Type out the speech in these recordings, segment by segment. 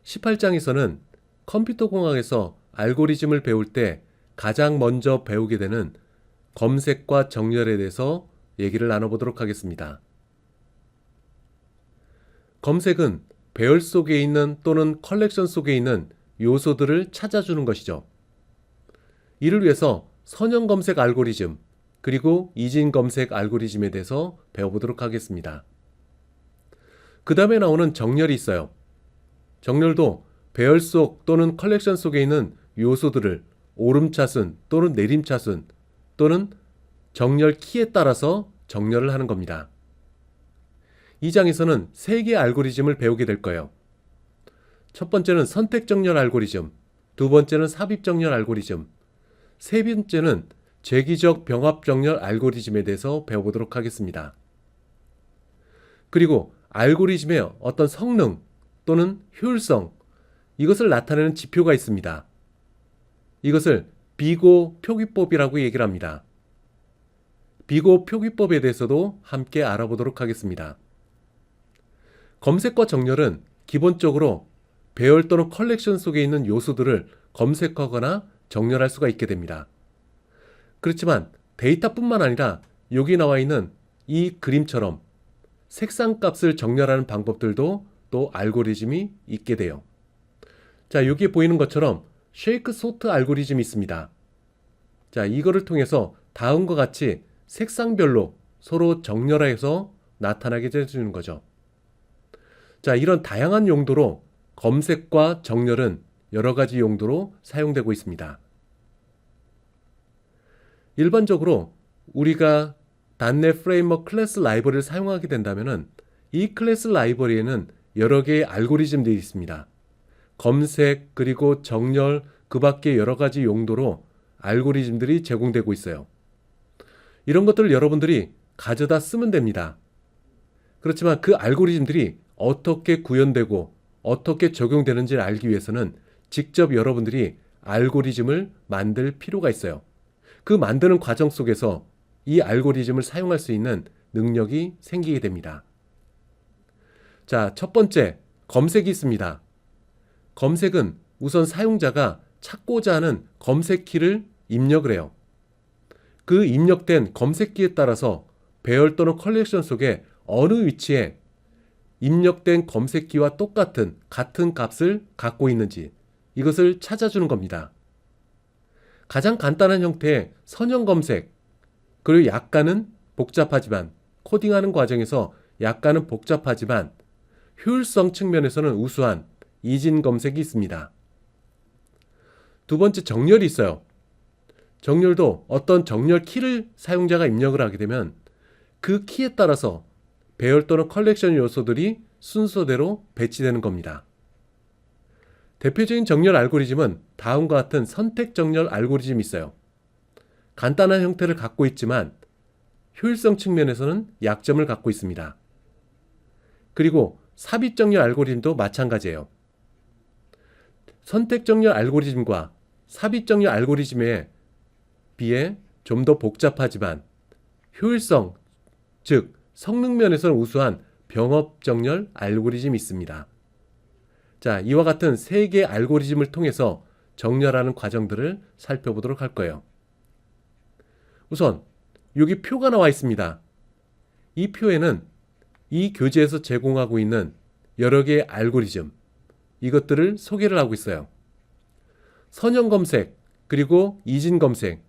18장에서는 컴퓨터 공학에서 알고리즘을 배울 때 가장 먼저 배우게 되는 검색과 정렬에 대해서 얘기를 나눠보도록 하겠습니다. 검색은 배열 속에 있는 또는 컬렉션 속에 있는 요소들을 찾아주는 것이죠. 이를 위해서 선형 검색 알고리즘 그리고 이진 검색 알고리즘에 대해서 배워보도록 하겠습니다. 그 다음에 나오는 정렬이 있어요. 정렬도 배열 속 또는 컬렉션 속에 있는 요소들을 오름차순 또는 내림차순 또는 정렬 키에 따라서 정렬을 하는 겁니다. 이 장에서는 3개의 알고리즘을 배우게 될 거예요. 첫 번째는 선택 정렬 알고리즘, 두 번째는 삽입 정렬 알고리즘, 세 번째는 재기적 병합 정렬 알고리즘에 대해서 배워보도록 하겠습니다. 그리고 알고리즘의 어떤 성능 또는 효율성, 이것을 나타내는 지표가 있습니다. 이것을 비고 표기법이라고 얘기를 합니다. 비고 표기법에 대해서도 함께 알아보도록 하겠습니다. 검색과 정렬은 기본적으로 배열 또는 컬렉션 속에 있는 요소들을 검색하거나 정렬할 수가 있게 됩니다. 그렇지만 데이터뿐만 아니라 여기 나와 있는 이 그림처럼 색상 값을 정렬하는 방법들도 또 알고리즘이 있게 돼요. 자, 여기 보이는 것처럼 쉐이크 소트 알고리즘이 있습니다. 자, 이거를 통해서 다음과 같이 색상별로 서로 정렬해서 나타나게 해주는 거죠. 자, 이런 다양한 용도로 검색과 정렬은 여러 가지 용도로 사용되고 있습니다. 일반적으로 우리가 .NET 프레임워크 클래스 라이브러리를 사용하게 된다면 이 클래스 라이브러리에는 여러 개의 알고리즘들이 있습니다. 검색 그리고 정렬 그 밖에 여러 가지 용도로 알고리즘들이 제공되고 있어요. 이런 것들을 여러분들이 가져다 쓰면 됩니다. 그렇지만 그 알고리즘들이 어떻게 구현되고 어떻게 적용되는지를 알기 위해서는 직접 여러분들이 알고리즘을 만들 필요가 있어요. 그 만드는 과정 속에서 이 알고리즘을 사용할 수 있는 능력이 생기게 됩니다. 자, 첫 번째, 검색이 있습니다. 검색은 우선 사용자가 찾고자 하는 검색키를 입력을 해요. 그 입력된 검색키에 따라서 배열 또는 컬렉션 속에 어느 위치에 입력된 검색키와 같은 값을 갖고 있는지 이것을 찾아주는 겁니다. 가장 간단한 형태의 선형 검색, 그리고 약간은 복잡하지만 코딩하는 과정에서 약간은 복잡하지만 효율성 측면에서는 우수한 이진 검색이 있습니다. 두 번째, 정렬이 있어요. 정렬도 어떤 정렬 키를 사용자가 입력을 하게 되면 그 키에 따라서 배열 또는 컬렉션 요소들이 순서대로 배치되는 겁니다. 대표적인 정렬 알고리즘은 다음과 같은 선택 정렬 알고리즘이 있어요. 간단한 형태를 갖고 있지만 효율성 측면에서는 약점을 갖고 있습니다. 그리고 삽입 정렬 알고리즘도 마찬가지예요. 선택 정렬 알고리즘과 삽입 정렬 알고리즘에 비해 좀 더 복잡하지만 효율성, 즉 성능 면에서는 우수한 병합 정렬 알고리즘이 있습니다. 자, 이와 같은 3개의 알고리즘을 통해서 정렬하는 과정들을 살펴보도록 할 거예요. 우선 여기 표가 나와 있습니다. 이 표에는 이 교재에서 제공하고 있는 여러 개의 알고리즘, 이것들을 소개를 하고 있어요. 선형 검색 그리고 이진 검색,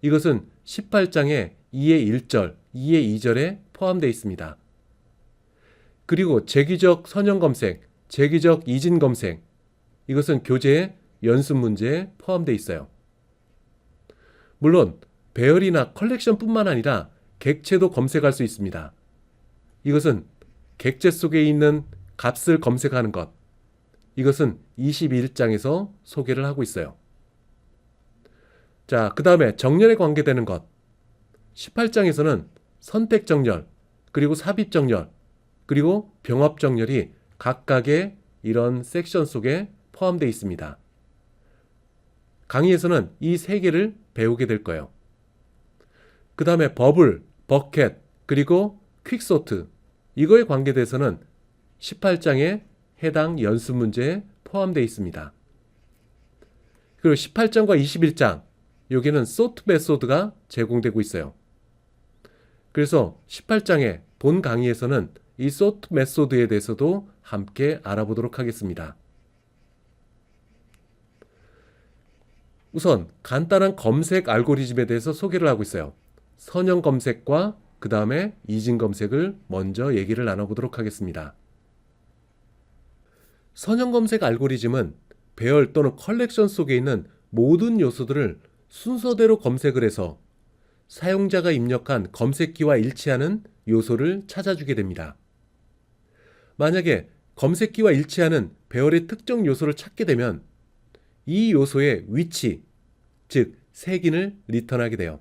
이것은 18장의 2의 1절, 2의 2절에 포함되어 있습니다. 그리고 재기적 선형 검색, 재기적 이진 검색, 이것은 교재의 연습 문제에 포함되어 있어요. 물론 배열이나 컬렉션뿐만 아니라 객체도 검색할 수 있습니다. 이것은 객체 속에 있는 값을 검색하는 것, 이것은 21장에서 소개를 하고 있어요. 자, 그 다음에 정렬에 관계되는 것, 18장에서는 선택 정렬, 그리고 삽입 정렬, 그리고 병합 정렬이 각각의 이런 섹션 속에 포함되어 있습니다. 강의에서는 이 3개를 배우게 될 거예요. 그 다음에 버블, 버켓, 그리고 퀵소트, 이거에 관계돼서는 18장에 해당 연습 문제에 포함되어 있습니다. 그리고 18장과 21장, 여기는 소트 메소드가 제공되고 있어요. 그래서 18장의 본 강의에서는 이 소트 메소드에 대해서도 함께 알아보도록 하겠습니다. 우선 간단한 검색 알고리즘에 대해서 소개를 하고 있어요. 선형 검색과 그 다음에 이진 검색을 먼저 얘기를 나눠보도록 하겠습니다. 선형 검색 알고리즘은 배열 또는 컬렉션 속에 있는 모든 요소들을 순서대로 검색을 해서 사용자가 입력한 검색키와 일치하는 요소를 찾아주게 됩니다. 만약에 검색키와 일치하는 배열의 특정 요소를 찾게 되면 이 요소의 위치, 즉 색인을 리턴하게 돼요.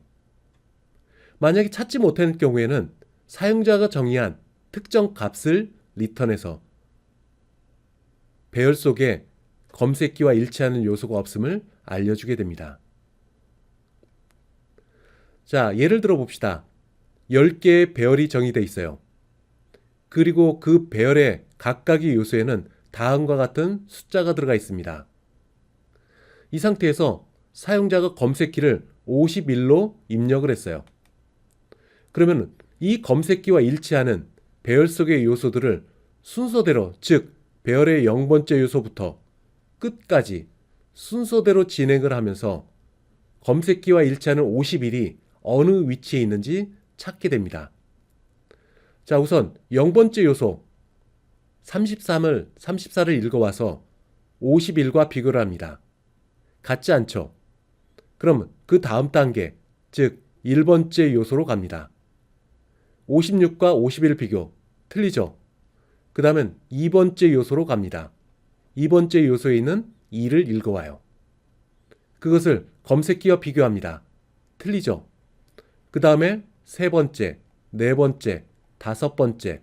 만약에 찾지 못할 경우에는 사용자가 정의한 특정 값을 리턴해서 배열 속에 검색키와 일치하는 요소가 없음을 알려주게 됩니다. 자, 예를 들어 봅시다. 10개의 배열이 정의되어 있어요. 그리고 그 배열의 각각의 요소에는 다음과 같은 숫자가 들어가 있습니다. 이 상태에서 사용자가 검색키를 51로 입력을 했어요. 그러면 이 검색키와 일치하는 배열 속의 요소들을 순서대로, 즉 배열의 0번째 요소부터 끝까지 순서대로 진행을 하면서 검색키와 일치하는 51이 어느 위치에 있는지 찾게 됩니다. 자, 우선 0번째 요소 34를 읽어와서 51과 비교를 합니다. 같지 않죠? 그럼 그 다음 단계, 즉 1번째 요소로 갑니다. 56과 51 비교, 틀리죠? 그 다음엔 2번째 요소로 갑니다. 2번째 요소에 있는 2를 읽어와요. 그것을 검색키와 비교합니다. 틀리죠? 그 다음에 세 번째, 네 번째, 다섯 번째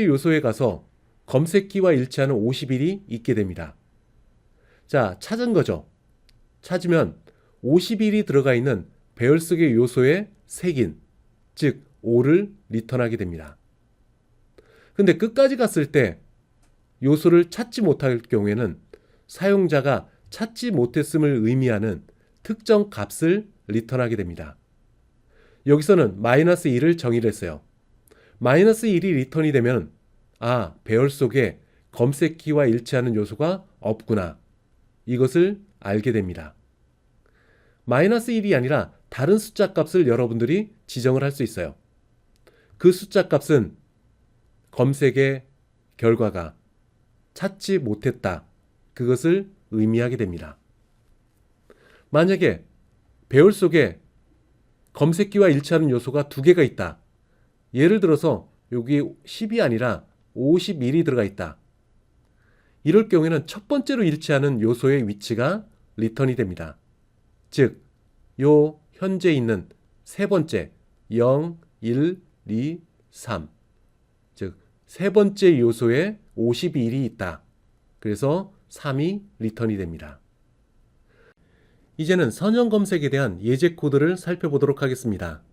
요소에 가서 검색키와 일치하는 51이 있게 됩니다. 자, 찾은 거죠. 찾으면 51이 들어가 있는 배열 속의 요소의 색인, 즉 5를 리턴하게 됩니다. 근데 끝까지 갔을 때 요소를 찾지 못할 경우에는 사용자가 찾지 못했음을 의미하는 특정 값을 리턴하게 됩니다. 여기서는 -1을 정의를 했어요. -1이 리턴이 되면 배열 속에 검색키와 일치하는 요소가 없구나. 이것을 알게 됩니다. -1이 아니라 다른 숫자 값을 여러분들이 지정을 할 수 있어요. 그 숫자 값은 검색의 결과가 찾지 못했다. 그것을 의미하게 됩니다. 만약에 배열 속에 검색키와 일치하는 요소가 2개가 있다. 예를 들어서 여기 10이 아니라 51이 들어가 있다. 이럴 경우에는 첫 번째로 일치하는 요소의 위치가 리턴이 됩니다. 즉, 요 현재 있는 세 번째 0, 1, 2, 3. 즉, 세 번째 요소에 51이 있다. 그래서 3이 리턴이 됩니다. 이제는 선형 검색에 대한 예제 코드를 살펴보도록 하겠습니다.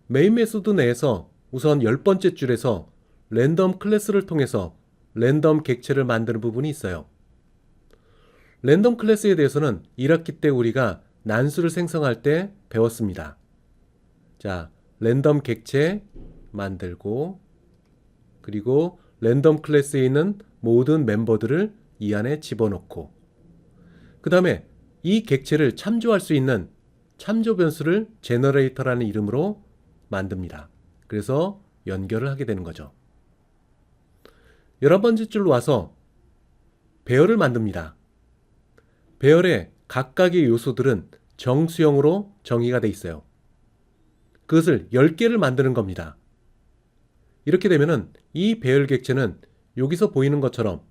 메인 메소드 내에서 우선 10번째 줄에서 랜덤 클래스를 통해서 랜덤 객체를 만드는 부분이 있어요. 랜덤 클래스에 대해서는 1학기 때 우리가 난수를 생성할 때 배웠습니다. 자, 랜덤 객체 만들고, 그리고 랜덤 클래스에 있는 모든 멤버들을 이 안에 집어넣고, 그 다음에 이 객체를 참조할 수 있는 참조 변수를 제너레이터라는 이름으로 만듭니다. 그래서 연결을 하게 되는 거죠. 11번째 줄로 와서 배열을 만듭니다. 배열의 각각의 요소들은 정수형으로 정의가 되어 있어요. 그것을 10개를 만드는 겁니다. 이렇게 되면은 이 배열 객체는 여기서 보이는 것처럼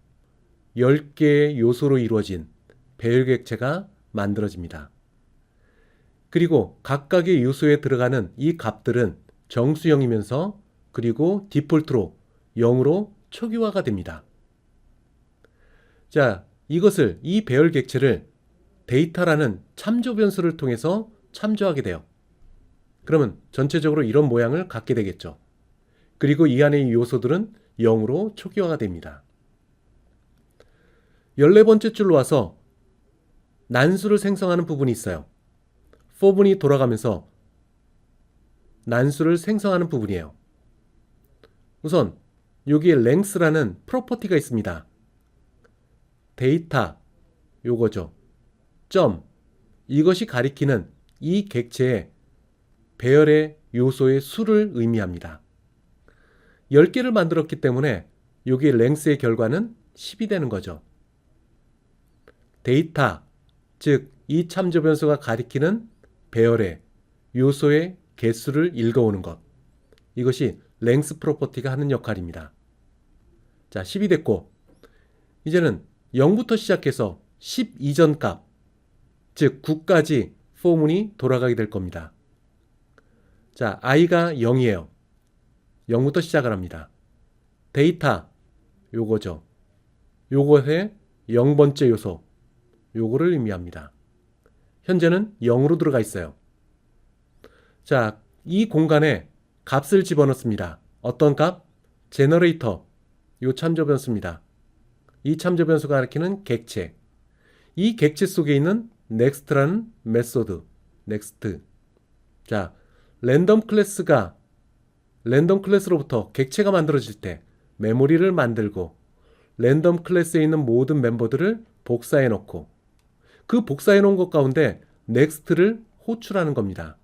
10개의 요소로 이루어진 배열 객체가 만들어집니다. 그리고 각각의 요소에 들어가는 이 값들은 정수형이면서 그리고 디폴트로 0으로 초기화가 됩니다. 자, 이것을 이 배열 객체를 데이터라는 참조 변수를 통해서 참조하게 돼요. 그러면 전체적으로 이런 모양을 갖게 되겠죠. 그리고 이 안에 이 요소들은 0으로 초기화가 됩니다. 14번째 줄로 와서 난수를 생성하는 부분이 있어요. for분이 돌아가면서 난수를 생성하는 부분이에요. 우선 여기에 length라는 프로퍼티가 있습니다. 데이터 요거죠. 점 이것이 가리키는 이 객체의 배열의 요소의 수를 의미합니다. 10개를 만들었기 때문에 여기 length의 결과는 10이 되는 거죠. 데이터, 즉 이 참조 변수가 가리키는 배열의 요소의 개수를 읽어오는 것. 이것이 length 프로퍼티가 하는 역할입니다. 자, 10이 됐고 이제는 0부터 시작해서 10 이전 값, 즉 9까지 for문이 돌아가게 될 겁니다. 자, i가 0이에요. 0부터 시작을 합니다. 데이터, 요거죠. 요것의 0번째 요소, 요거를 의미합니다. 현재는 0으로 들어가 있어요. 자, 이 공간에 값을 집어넣습니다. 어떤 값? 제너레이터, 요 참조 변수입니다. 이 참조 변수가 가리키는 객체. 이 객체 속에 있는 next라는 메소드, next. 자, 랜덤 클래스로부터 객체가 만들어질 때 메모리를 만들고 랜덤 클래스에 있는 모든 멤버들을 복사해 놓고 그 복사해 놓은 것 가운데 next를 호출하는 겁니다.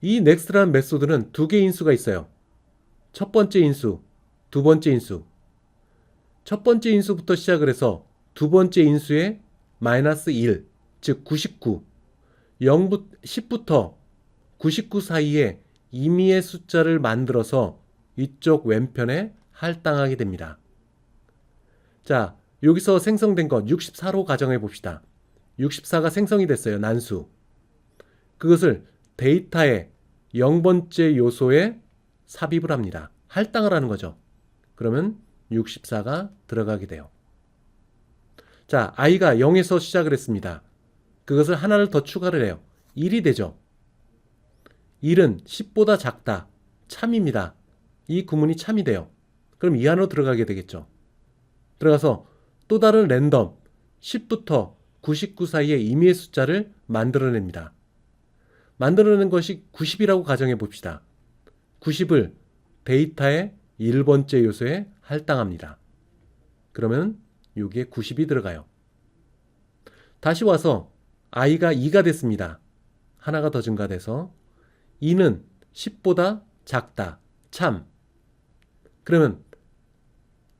이 next라는 메소드는 두 개의 인수가 있어요. 첫 번째 인수, 두 번째 인수. 첫 번째 인수부터 시작을 해서 두 번째 인수의 마이너스 1, 즉 99, 10부터 99 사이에 임의의 숫자를 만들어서 이쪽 왼편에 할당하게 됩니다. 자, 여기서 생성된 것 64로 가정해 봅시다. 64가 생성이 됐어요. 난수. 그것을 데이터의 0번째 요소에 삽입을 합니다. 할당을 하는 거죠. 그러면 64가 들어가게 돼요. 자, i가 0에서 시작을 했습니다. 그것을 하나를 더 추가를 해요. 1이 되죠. 1은 10보다 작다. 참입니다. 이 구문이 참이 돼요. 그럼 이 안으로 들어가게 되겠죠. 들어가서 또 다른 랜덤 10부터 99 사이의 임의의 숫자를 만들어냅니다. 만들어낸 것이 90이라고 가정해 봅시다. 90을 데이터의 1번째 요소에 할당합니다. 그러면 여기에 90이 들어가요. 다시 와서 i가 2가 됐습니다. 하나가 더 증가돼서 2는 10보다 작다. 참. 그러면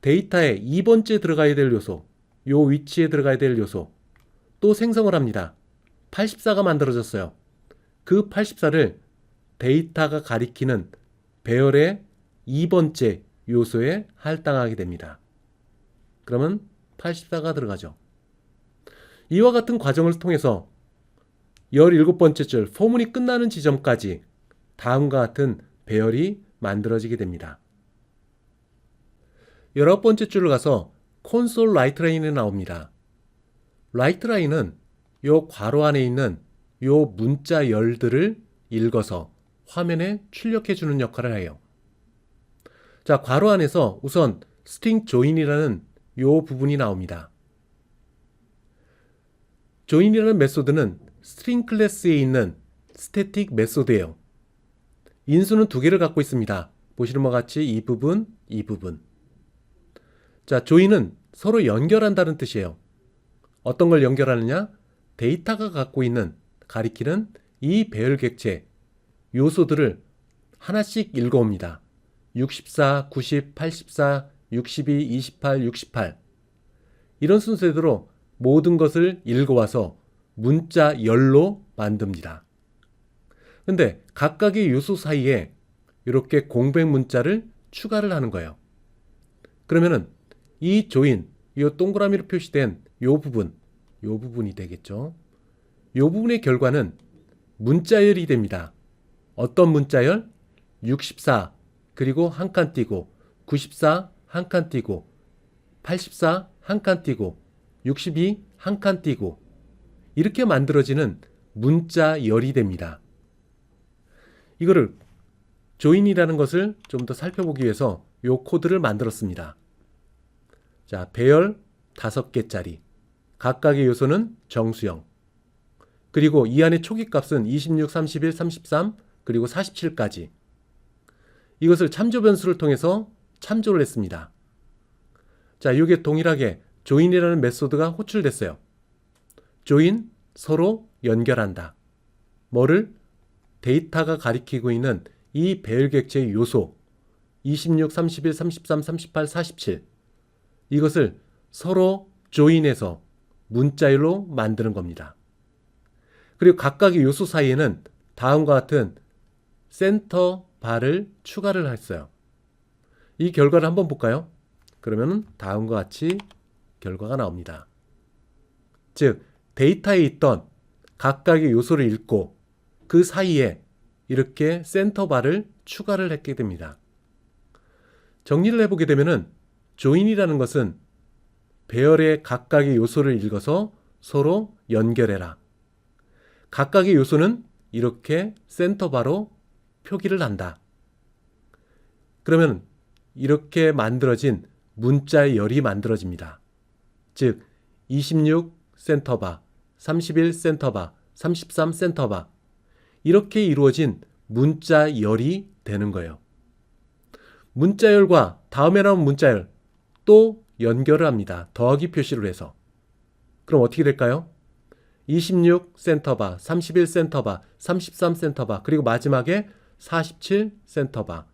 데이터에 2번째 들어가야 될 요소, 요 위치에 들어가야 될 요소 또 생성을 합니다. 84가 만들어졌어요. 그 84를 데이터가 가리키는 배열의 2번째 요소에 할당하게 됩니다. 그러면 84가 들어가죠. 이와 같은 과정을 통해서 17번째 줄 포문이 끝나는 지점까지 다음과 같은 배열이 만들어지게 됩니다. 19번째 줄을 가서 콘솔 라이트 라인이 나옵니다. 라이트 라인은 요 괄호 안에 있는 요 문자 열들을 읽어서 화면에 출력해 주는 역할을 해요. 자, 괄호 안에서 우선 스트링 조인이라는 요 부분이 나옵니다. 조인이라는 메소드는 스트링 클래스에 있는 스태틱 메소드예요. 인수는 두 개를 갖고 있습니다. 보시는 바와 같이 이 부분, 이 부분. 자, 조인은 서로 연결한다는 뜻이에요. 어떤 걸 연결하느냐? 데이터가 갖고 있는, 가리키는 이 배열 객체, 요소들을 하나씩 읽어옵니다. 64, 90, 84, 62, 28, 68. 이런 순서대로 모든 것을 읽어와서 문자 열로 만듭니다. 근데 각각의 요소 사이에 이렇게 공백 문자를 추가를 하는 거예요. 그러면은 이 조인, 이 동그라미로 표시된 요 부분이 되겠죠. 요 부분의 결과는 문자열이 됩니다. 어떤 문자열? 64 그리고 한 칸 띄고 94 한 칸 띄고 84 한 칸 띄고 62 한 칸 띄고 이렇게 만들어지는 문자열이 됩니다. 이거를 조인이라는 것을 좀 더 살펴보기 위해서 요 코드를 만들었습니다. 자, 배열 5개짜리. 각각의 요소는 정수형. 그리고 이 안에 초기값은 26, 31, 33, 그리고 47까지. 이것을 참조 변수를 통해서 참조를 했습니다. 자, 이게 동일하게 조인이라는 메소드가 호출됐어요. 조인, 서로 연결한다. 뭐를? 데이터가 가리키고 있는 이 배열 객체의 요소 26, 31, 33, 38, 47 이것을 서로 조인해서 문자열로 만드는 겁니다. 그리고 각각의 요소 사이에는 다음과 같은 센터 바를 추가를 했어요. 이 결과를 한번 볼까요? 그러면 다음과 같이 결과가 나옵니다. 즉, 데이터에 있던 각각의 요소를 읽고 그 사이에 이렇게 센터 바를 추가를 했게 됩니다. 정리를 해보게 되면은 조인이라는 것은 배열의 각각의 요소를 읽어서 서로 연결해라. 각각의 요소는 이렇게 센터 바로 표기를 한다. 그러면 이렇게 만들어진 문자의 열이 만들어집니다. 즉 26 센터바, 31 센터바, 33 센터바 이렇게 이루어진 문자열이 되는 거예요. 문자열과 다음에 나온 문자열 또 연결을 합니다. 더하기 표시를 해서. 그럼 어떻게 될까요? 26 센터바, 31 센터바, 33 센터바, 그리고 마지막에 47 센터바,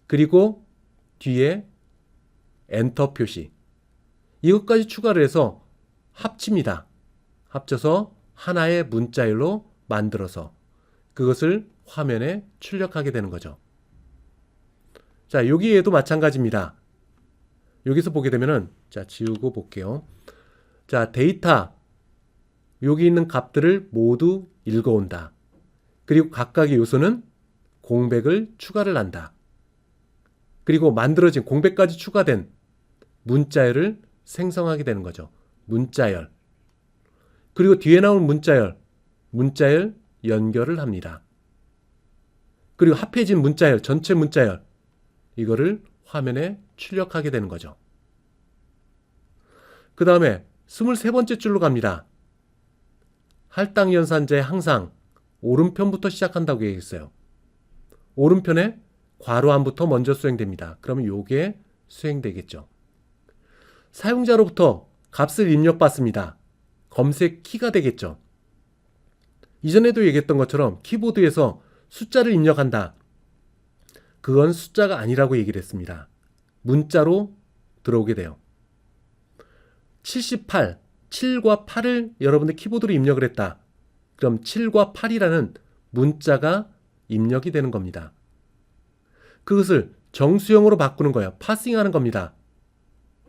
그리고 뒤에 엔터 표시. 이것까지 추가를 해서 합칩니다. 합쳐서 하나의 문자열로 만들어서 그것을 화면에 출력하게 되는 거죠. 자, 여기에도 마찬가지입니다. 여기서 보게 되면은, 자, 지우고 볼게요. 자, 데이터. 여기 있는 값들을 모두 읽어온다. 그리고 각각의 요소는 공백을 추가를 한다. 그리고 만들어진 공백까지 추가된 문자열을 생성하게 되는 거죠. 문자열. 그리고 뒤에 나온 문자열 연결을 합니다. 그리고 합해진 문자열, 전체 문자열 이거를 화면에 출력하게 되는 거죠. 그 다음에 23번째 줄로 갑니다. 할당 연산자의 항상 오른편부터 시작한다고 얘기했어요. 오른편에 괄호 안부터 먼저 수행됩니다. 그러면 요게 수행되겠죠. 사용자로부터 값을 입력받습니다. 검색 키가 되겠죠. 이전에도 얘기했던 것처럼 키보드에서 숫자를 입력한다. 그건 숫자가 아니라고 얘기를 했습니다. 문자로 들어오게 돼요. 78, 7과 8을 여러분들 키보드로 입력을 했다. 그럼 7과 8이라는 문자가 입력이 되는 겁니다. 그것을 정수형으로 바꾸는 거예요. 파싱하는 겁니다.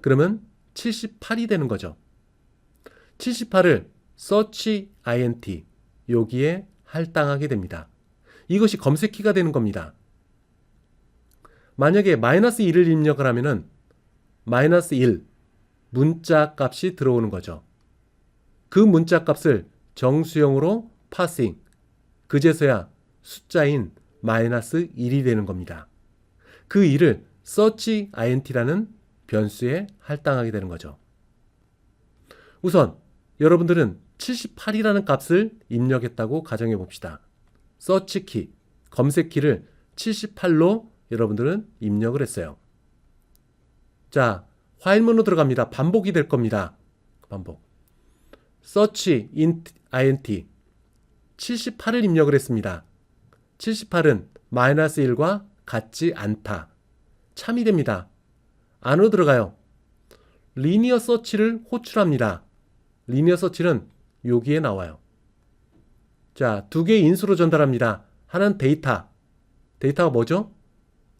그러면 78이 되는 거죠. 78을 search int 여기에 할당하게 됩니다. 이것이 검색키가 되는 겁니다. 만약에 -1을 입력을 하면은 -1 문자 값이 들어오는 거죠. 그 문자 값을 정수형으로 파싱, 그제서야 숫자인 -1이 되는 겁니다. 그 1을 search int라는 변수에 할당하게 되는 거죠. 우선 여러분들은 78이라는 값을 입력했다고 가정해 봅시다. search 키, 검색 키를 78로 여러분들은 입력을 했어요. 자, 화일문으로 들어갑니다. 반복이 될 겁니다. 반복. search int 78을 입력을 했습니다. 78은 -1과 같지 않다. 참이 됩니다. 안으로 들어가요. 리니어 서치를 호출합니다. 리니어 서치는 여기에 나와요. 자, 두 개의 인수로 전달합니다. 하나는 데이터. 데이터가 뭐죠?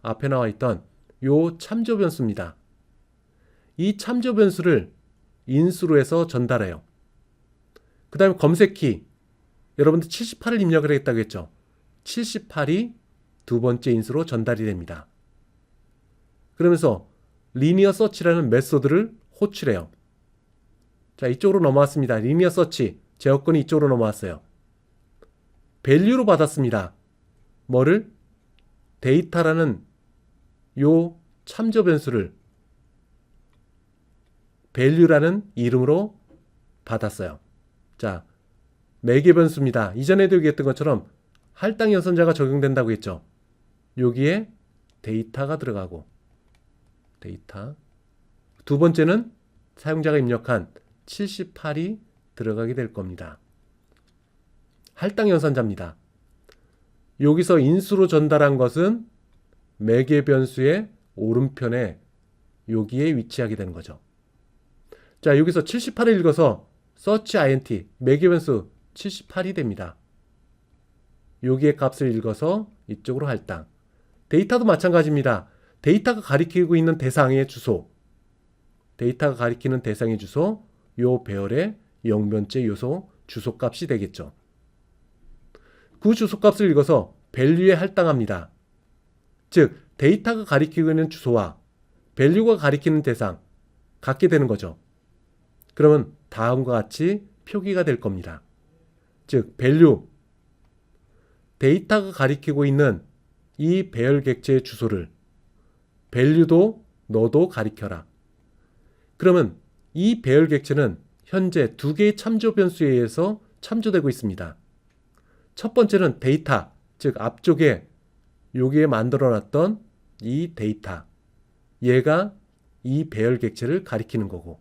앞에 나와 있던 요 참조 변수입니다. 이 참조 변수를 인수로 해서 전달해요. 그 다음에 검색키. 여러분들 78을 입력을 했다고 했죠. 78이 두 번째 인수로 전달이 됩니다. 그러면서 리니어 서치라는 메소드를 호출해요. 자, 이쪽으로 넘어왔습니다. 리니어 서치. 제어권이 이쪽으로 넘어왔어요. 밸류로 받았습니다. 뭐를? 데이터라는 요 참조 변수를 value라는 이름으로 받았어요. 자, 매개 변수입니다. 이전에도 얘기했던 것처럼 할당 연산자가 적용된다고 했죠. 여기에 데이터가 들어가고, 데이터. 두 번째는 사용자가 입력한 78이 들어가게 될 겁니다. 할당 연산자입니다. 여기서 인수로 전달한 것은 매개 변수의 오른편에 여기에 위치하게 되는 거죠. 자, 여기서 78을 읽어서 search int 매개 변수 78이 됩니다. 여기에 값을 읽어서 이쪽으로 할당. 데이터도 마찬가지입니다. 데이터가 가리키고 있는 대상의 주소, 데이터가 가리키는 대상의 주소, 요 배열의 0번째 요소 주소값이 되겠죠. 그 주소값을 읽어서 value에 할당합니다. 즉 데이터가 가리키고 있는 주소와 value가 가리키는 대상 같게 되는 거죠. 그러면 다음과 같이 표기가 될 겁니다. 즉 value, 데이터가 가리키고 있는 이 배열 객체의 주소를 value도 너도 가리켜라. 그러면 이 배열 객체는 현재 두 개의 참조 변수에 의해서 참조되고 있습니다. 첫 번째는 데이터, 즉 앞쪽에 여기에 만들어놨던 이 데이터, 얘가 이 배열 객체를 가리키는 거고,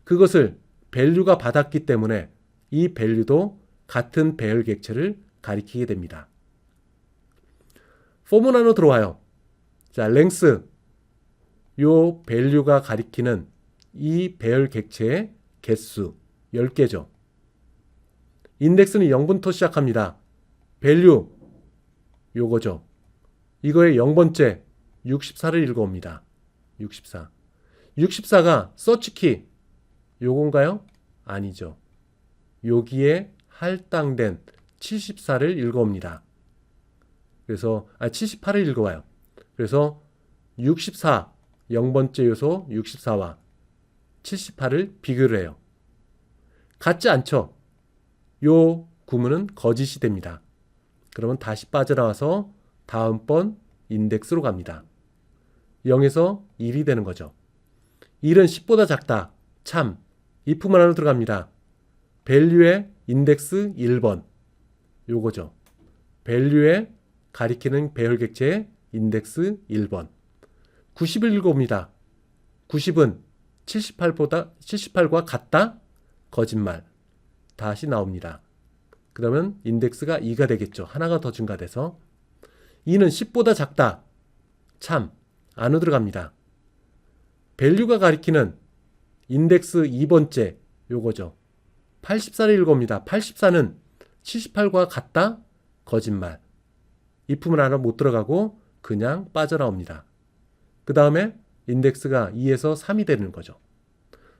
그것을 value가 받았기 때문에 이 value도 같은 배열 객체를 가리키게 됩니다. 포뮬라로 들어와요. 자, length, 요 value가 가리키는 이 배열 객체의 개수 10개죠. 인덱스는 0부터 시작합니다. value, 요거죠. 이거의 0번째 64를 읽어옵니다. 64. 64가 search key, 요건가요? 아니죠. 여기에 할당된 74를 읽어옵니다. 그래서 78을 읽어와요. 그래서 64, 0번째 요소 64와 78을 비교를 해요. 같지 않죠? 요 구문은 거짓이 됩니다. 그러면 다시 빠져나와서 다음번 인덱스로 갑니다. 0에서 1이 되는 거죠. 1은 10보다 작다. 참. if만 안으로 들어갑니다. value의 인덱스 1번. 요거죠. value에 가리키는 배열 객체의 인덱스 1번. 90을 읽어옵니다. 90은 78과 같다? 거짓말. 다시 나옵니다. 그러면 인덱스가 2가 되겠죠. 하나가 더 증가돼서. 2는 10보다 작다. 참. 안으로 들어갑니다. value가 가리키는 인덱스 2번째 요거죠. 84를 읽어옵니다. 84는 78과 같다? 거짓말. if문 안으로 못 들어가고 그냥 빠져나옵니다. 그 다음에 인덱스가 2에서 3이 되는 거죠.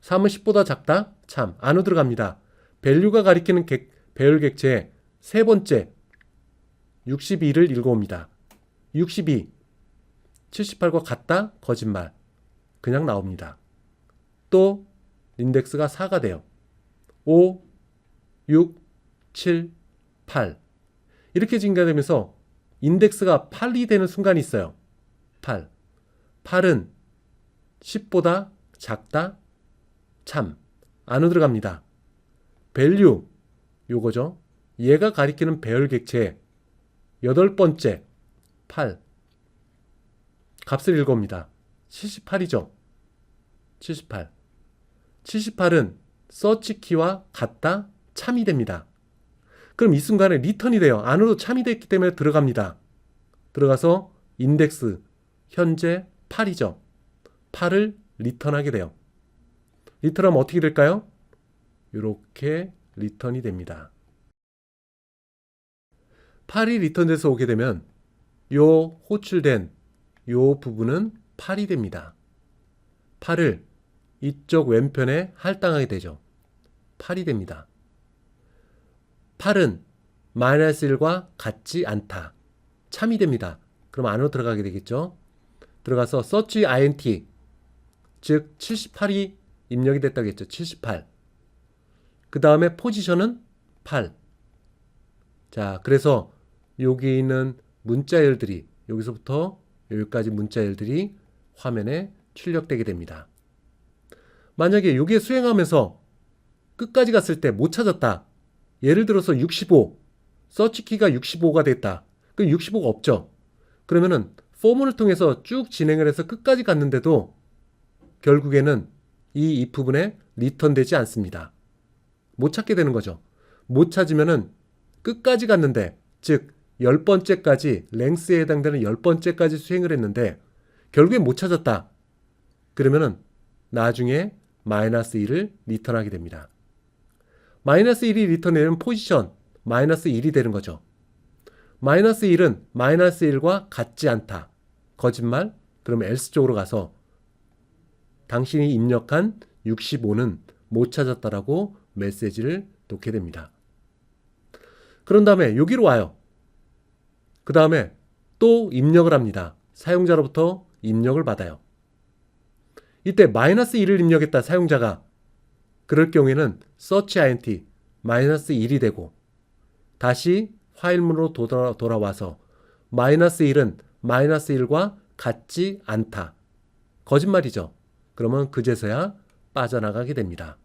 3은 10보다 작다? 참. 안으로 들어갑니다. value가 가리키는 배열 객체의 세 번째 62를 읽어옵니다. 62, 78과 같다? 거짓말. 그냥 나옵니다. 또 인덱스가 4가 돼요. 5, 6, 7, 8 이렇게 증가되면서 인덱스가 8이 되는 순간이 있어요. 8. 8은 10보다 작다? 참. 안으로 들어갑니다. value, 요거죠. 얘가 가리키는 배열 객체 8번째 8. 값을 읽어옵니다. 78이죠. 78. 78은 search key와 같다? 참이 됩니다. 그럼 이 순간에 리턴이 돼요. 안으로 참이 됐기 때문에 들어갑니다. 들어가서 인덱스 현재 8이죠. 8을 리턴하게 돼요. 리턴하면 어떻게 될까요? 이렇게 리턴이 됩니다. 8이 리턴돼서 오게 되면 요 호출된 요 부분은 8이 됩니다. 8을 이쪽 왼편에 할당하게 되죠. 8이 됩니다. 8은 -1과 같지 않다. 참이 됩니다. 그럼 안으로 들어가게 되겠죠. 들어가서 search int, 즉 78이 입력이 됐다고 했죠. 78. 그 다음에 포지션은 8. 자, 그래서 여기 있는 문자열들이, 여기서부터 여기까지 문자열들이 화면에 출력되게 됩니다. 만약에 이게 수행하면서 끝까지 갔을 때 못 찾았다. 예를 들어서 65, 서치키가 65가 됐다. 그럼 65가 없죠. 그러면은 포문을 통해서 쭉 진행을 해서 끝까지 갔는데도 결국에는 이 if부분에 리턴되지 않습니다. 못 찾게 되는 거죠. 못 찾으면은 끝까지 갔는데, 즉 10번째까지, 랭스에 해당되는 10번째까지 수행을 했는데 결국에 못 찾았다. 그러면은 나중에 -1을 리턴하게 됩니다. -1이 리턴되면 포지션 -1이 되는 거죠. -1은 -1과 같지 않다. 거짓말. 그럼 else 쪽으로 가서 당신이 입력한 65는 못 찾았다라고 메시지를 놓게 됩니다. 그런 다음에 여기로 와요. 그 다음에 또 입력을 합니다. 사용자로부터 입력을 받아요. 이때 -1을 입력했다, 사용자가. 그럴 경우에는 search int -1이 되고, 다시 파일문으로 돌아와서 -1은 -1과 같지 않다. 거짓말이죠. 그러면 그제서야 빠져나가게 됩니다.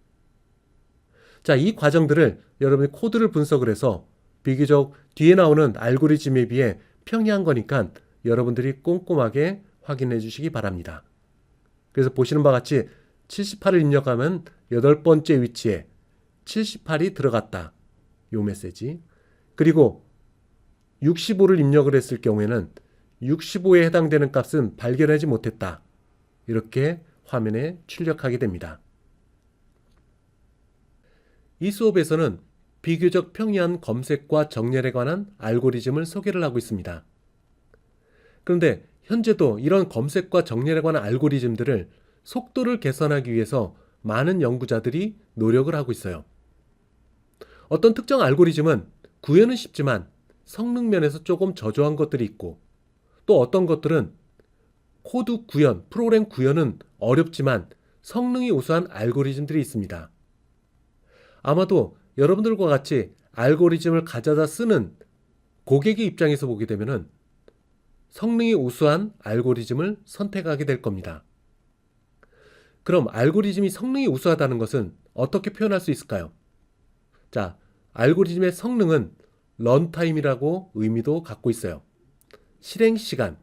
자, 이 과정들을 여러분이 코드를 분석을 해서 비교적 뒤에 나오는 알고리즘에 비해 평이한 거니까 여러분들이 꼼꼼하게 확인해 주시기 바랍니다. 그래서 보시는 바와 같이 78을 입력하면 8번째 위치에 78이 들어갔다. 요 메시지. 그리고 65를 입력을 했을 경우에는 65에 해당되는 값은 발견하지 못했다. 이렇게 화면에 출력하게 됩니다. 이 수업에서는 비교적 평이한 검색과 정렬에 관한 알고리즘을 소개를 하고 있습니다. 그런데 현재도 이런 검색과 정렬에 관한 알고리즘들을 속도를 개선하기 위해서 많은 연구자들이 노력을 하고 있어요. 어떤 특정 알고리즘은 구현은 쉽지만 성능 면에서 조금 저조한 것들이 있고, 또 어떤 것들은 코드 구현, 프로그램 구현은 어렵지만 성능이 우수한 알고리즘들이 있습니다. 아마도 여러분들과 같이 알고리즘을 가져다 쓰는 고객의 입장에서 보게 되면은 성능이 우수한 알고리즘을 선택하게 될 겁니다. 그럼 알고리즘이 성능이 우수하다는 것은 어떻게 표현할 수 있을까요? 자, 알고리즘의 성능은 런타임이라고 의미도 갖고 있어요. 실행 시간,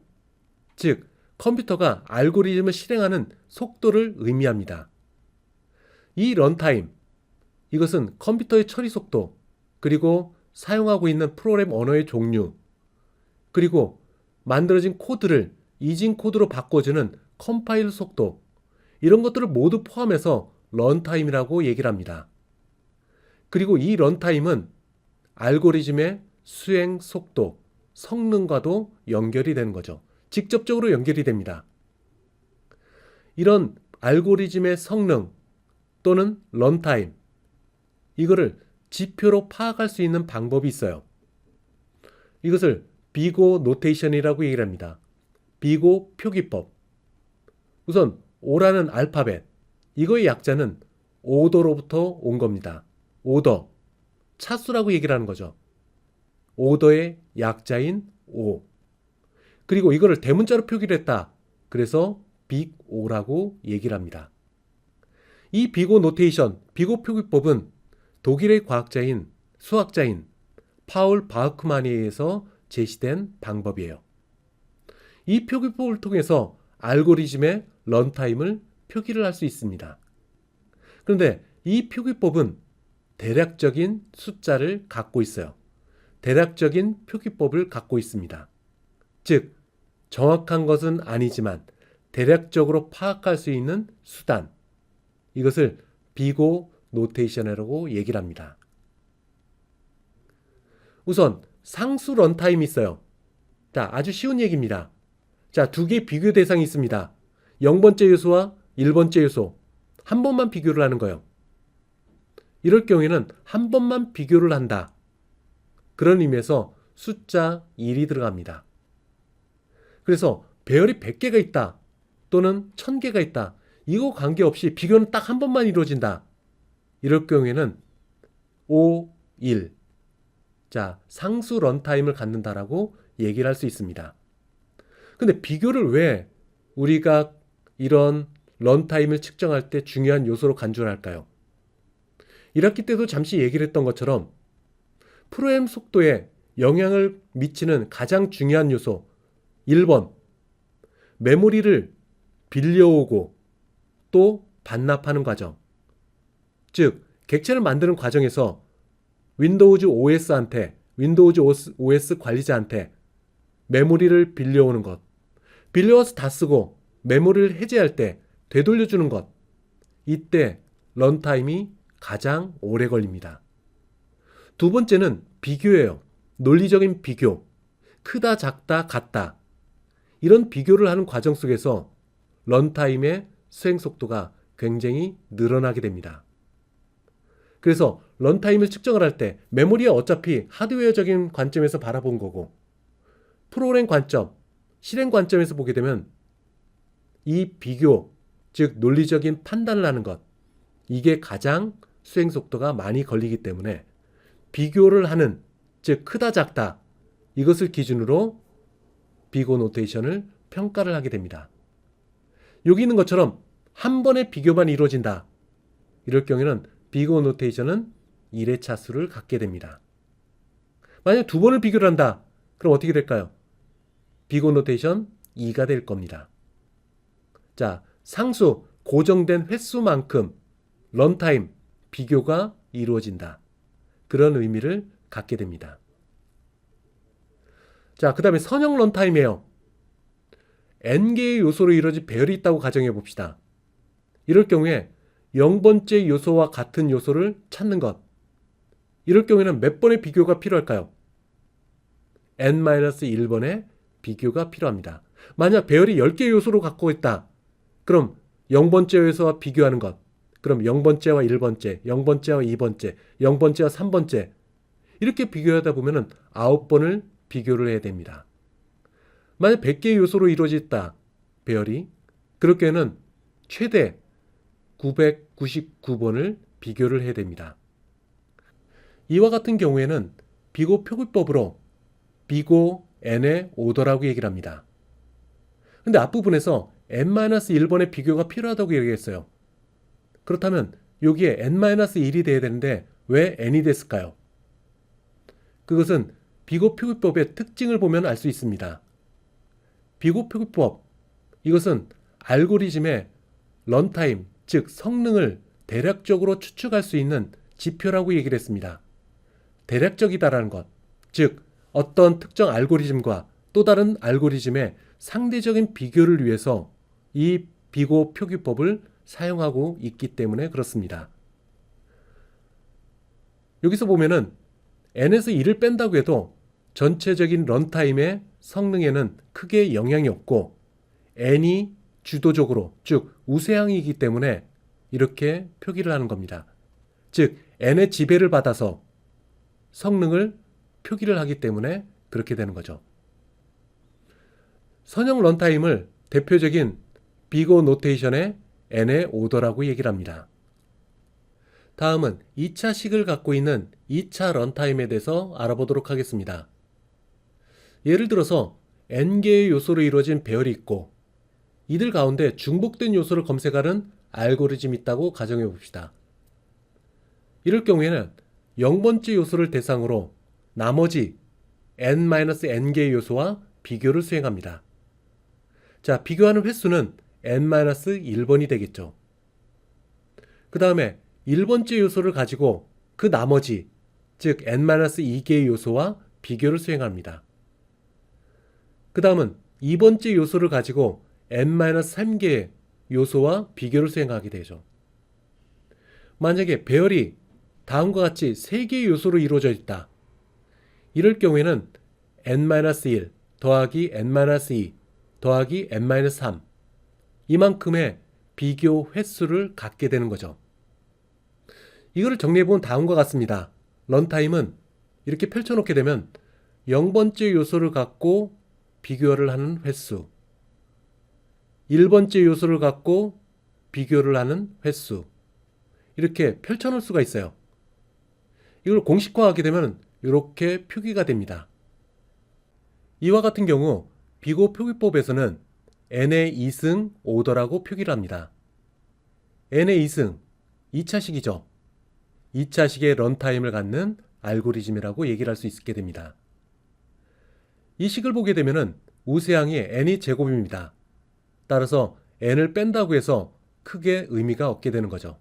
즉 컴퓨터가 알고리즘을 실행하는 속도를 의미합니다. 이 런타임, 이것은 컴퓨터의 처리 속도, 그리고 사용하고 있는 프로그램 언어의 종류, 그리고 만들어진 코드를 이진 코드로 바꿔주는 컴파일 속도, 이런 것들을 모두 포함해서 런타임이라고 얘기를 합니다. 그리고 이 런타임은 알고리즘의 수행 속도, 성능과도 연결이 되는 거죠. 직접적으로 연결이 됩니다. 이런 알고리즘의 성능 또는 런타임, 이거를 지표로 파악할 수 있는 방법이 있어요. 이것을 비고 노테이션이라고 얘기를 합니다. 비고 표기법. 우선 O라는 알파벳, 이거의 약자는 오더로부터 온 겁니다. 오더, 차수라고 얘기를 하는 거죠. 오더의 약자인 O. 그리고 이거를 대문자로 표기를 했다. 그래서 빅 O라고 얘기를 합니다. 이 비고 노테이션, 비고 표기법은 독일의 과학자인 수학자인 파울 바흐크만에 의해서 제시된 방법이에요. 이 표기법을 통해서 알고리즘의 런타임을 표기를 할 수 있습니다. 그런데 이 표기법은 대략적인 숫자를 갖고 있어요. 대략적인 표기법을 갖고 있습니다. 즉, 정확한 것은 아니지만 대략적으로 파악할 수 있는 수단, 이것을 비고 노테이션이라고 얘기를 합니다. 우선 상수 런타임이 있어요. 자, 아주 쉬운 얘기입니다. 자, 두 개의 비교 대상이 있습니다. 0번째 요소와 1번째 요소. 한 번만 비교를 하는 거예요. 이럴 경우에는 한 번만 비교를 한다. 그런 의미에서 숫자 1이 들어갑니다. 그래서 배열이 100개가 있다. 또는 1000개가 있다. 이거 관계없이 비교는 딱 한 번만 이루어진다. 이럴 경우에는 5, 1. 자, 상수 런타임을 갖는다라고 얘기를 할 수 있습니다. 근데 비교를 왜 우리가 이런 런타임을 측정할 때 중요한 요소로 간주할까요? 1학기 때도 잠시 얘기를 했던 것처럼 프로그램 속도에 영향을 미치는 가장 중요한 요소 1번 메모리를 빌려오고 또 반납하는 과정. 즉 객체를 만드는 과정에서 윈도우즈 OS한테 윈도우즈 OS 관리자한테 메모리를 빌려오는 것. 빌려와서 다 쓰고 메모리를 해제할 때 되돌려주는 것. 이때 런타임이 가장 오래 걸립니다. 두 번째는 비교예요. 논리적인 비교. 크다, 작다, 같다. 이런 비교를 하는 과정 속에서 런타임의 수행 속도가 굉장히 늘어나게 됩니다. 그래서 런타임을 측정을 할 때 메모리에 어차피 하드웨어적인 관점에서 바라본 거고 프로그램 관점, 실행 관점에서 보게 되면 이 비교, 즉 논리적인 판단을 하는 것, 이게 가장 수행 속도가 많이 걸리기 때문에 비교를 하는, 즉 크다 작다, 이것을 기준으로 비교 노테이션을 평가를 하게 됩니다. 여기 있는 것처럼 한 번의 비교만 이루어진다. 이럴 경우에는 비교 노테이션은 1회차 수를 갖게 됩니다. 만약 두 번을 비교를 한다. 그럼 어떻게 될까요? 비교 노테이션 2가 될 겁니다. 자, 상수, 고정된 횟수만큼 런타임, 비교가 이루어진다. 그런 의미를 갖게 됩니다. 자, 그 다음에 선형 런타임이에요. n개의 요소로 이루어진 배열이 있다고 가정해 봅시다. 이럴 경우에 0번째 요소와 같은 요소를 찾는 것. 이럴 경우에는 몇 번의 비교가 필요할까요? n-1번의 비교가 필요합니다. 만약 배열이 10개의 요소로 갖고 있다. 그럼 0번째 요소와 비교하는 것. 그럼 0번째와 1번째, 0번째와 2번째, 0번째와 3번째. 이렇게 비교하다 보면 9번을 비교를 해야 됩니다. 만약 100개의 요소로 이루어졌다. 배열이. 그럴 경우에는 최대 999번을 비교를 해야 됩니다. 이와 같은 경우에는 비교 표기법으로 비교 n의 오더라고 얘기를 합니다. 근데 앞부분에서 n-1번의 비교가 필요하다고 얘기했어요. 그렇다면 여기에 n-1이 돼야 되는데 왜 n이 됐을까요? 그것은 비교 표기법의 특징을 보면 알 수 있습니다. 비교 표기법, 이것은 알고리즘의 런타임, 즉 성능을 대략적으로 추측할 수 있는 지표라고 얘기를 했습니다. 대략적이다라는 것, 즉 어떤 특정 알고리즘과 또 다른 알고리즘의 상대적인 비교를 위해서 이 비교 표기법을 사용하고 있기 때문에 그렇습니다. 여기서 보면은 n에서 1을 뺀다고 해도 전체적인 런타임의 성능에는 크게 영향이 없고 n이 주도적으로, 즉 우세항이기 때문에 이렇게 표기를 하는 겁니다. 즉 n의 지배를 받아서 성능을 표기를 하기 때문에 그렇게 되는 거죠. 선형 런타임을 대표적인 비교 노테이션의 n의 오더라고 얘기를 합니다. 다음은 2차식을 갖고 있는 2차 런타임에 대해서 알아보도록 하겠습니다. 예를 들어서 n개의 요소로 이루어진 배열이 있고 이들 가운데 중복된 요소를 검색하는 알고리즘이 있다고 가정해 봅시다. 이럴 경우에는 0번째 요소를 대상으로 나머지 n-n개의 요소와 비교를 수행합니다. 자, 비교하는 횟수는 n-1번이 되겠죠. 그 다음에 1번째 요소를 가지고 그 나머지, 즉 n-2개의 요소와 비교를 수행합니다. 그 다음은 2번째 요소를 가지고 n-3개의 요소와 비교를 수행하게 되죠. 만약에 배열이 다음과 같이 3개의 요소로 이루어져 있다. 이럴 경우에는 n-1 더하기 n-2 더하기 n-3 이만큼의 비교 횟수를 갖게 되는 거죠. 이거를 정리해보면 다음과 같습니다. 런타임은 이렇게 펼쳐놓게 되면 0번째 요소를 갖고 비교를 하는 횟수, 1번째 요소를 갖고 비교를 하는 횟수, 이렇게 펼쳐놓을 수가 있어요. 이걸 공식화하게 되면 이렇게 표기가 됩니다. 이와 같은 경우 비교 표기법에서는 n의 2승 오더라고 표기를 합니다. n의 2승, 2차식이죠. 2차식의 런타임을 갖는 알고리즘이라고 얘기를 할 수 있게 됩니다. 이 식을 보게 되면 우세항이 n이 제곱입니다. 따라서 n을 뺀다고 해서 크게 의미가 없게 되는 거죠.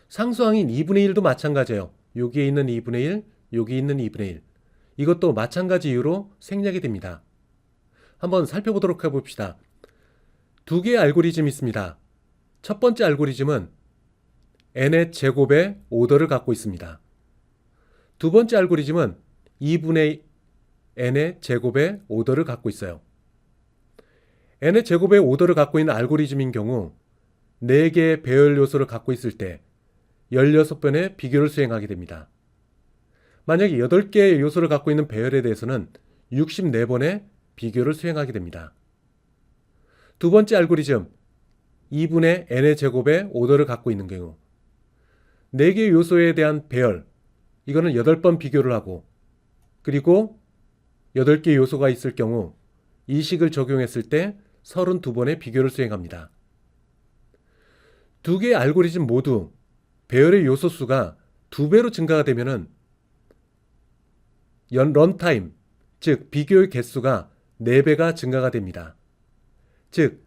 상수항인 2분의 1도 마찬가지예요. 여기에 있는 2분의 1, 여기 있는 2분의 1. 이것도 마찬가지 이유로 생략이 됩니다. 한번 살펴보도록 해봅시다. 두 개의 알고리즘이 있습니다. 첫 번째 알고리즘은 n의 제곱의 오더를 갖고 있습니다. 두 번째 알고리즘은 2분의 n의 제곱의 오더를 갖고 있어요. n의 제곱의 오더를 갖고 있는 알고리즘인 경우 4개의 배열 요소를 갖고 있을 때 16번의 비교를 수행하게 됩니다. 만약에 8개의 요소를 갖고 있는 배열에 대해서는 64번의 비교를 수행하게 됩니다. 두 번째 알고리즘 2분의 n의 제곱의 오더를 갖고 있는 경우 4개의 요소에 대한 배열, 이거는 8번 비교를 하고, 그리고 8개 요소가 있을 경우 이 식을 적용했을 때 32번의 비교를 수행합니다. 두 개의 알고리즘 모두 배열의 요소 수가 2배로 증가가 되면은 런타임, 즉 비교의 개수가 4배가 증가가 됩니다. 즉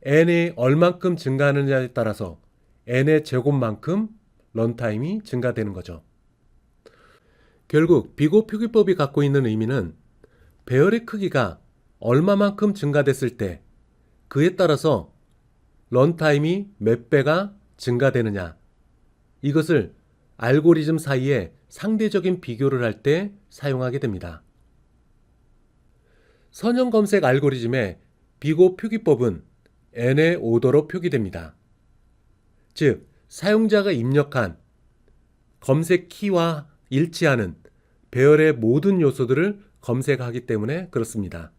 n이 얼만큼 증가하느냐에 따라서 n의 제곱만큼 런타임이 증가되는 거죠. 결국 비교 표기법이 갖고 있는 의미는 배열의 크기가 얼마만큼 증가됐을 때 그에 따라서 런타임이 몇 배가 증가되느냐, 이것을 알고리즘 사이에 상대적인 비교를 할 때 사용하게 됩니다. 선형 검색 알고리즘의 비교 표기법은 n의 오더로 표기됩니다. 즉, 사용자가 입력한 검색 키와 일치하는 배열의 모든 요소들을 검색하기 때문에 그렇습니다.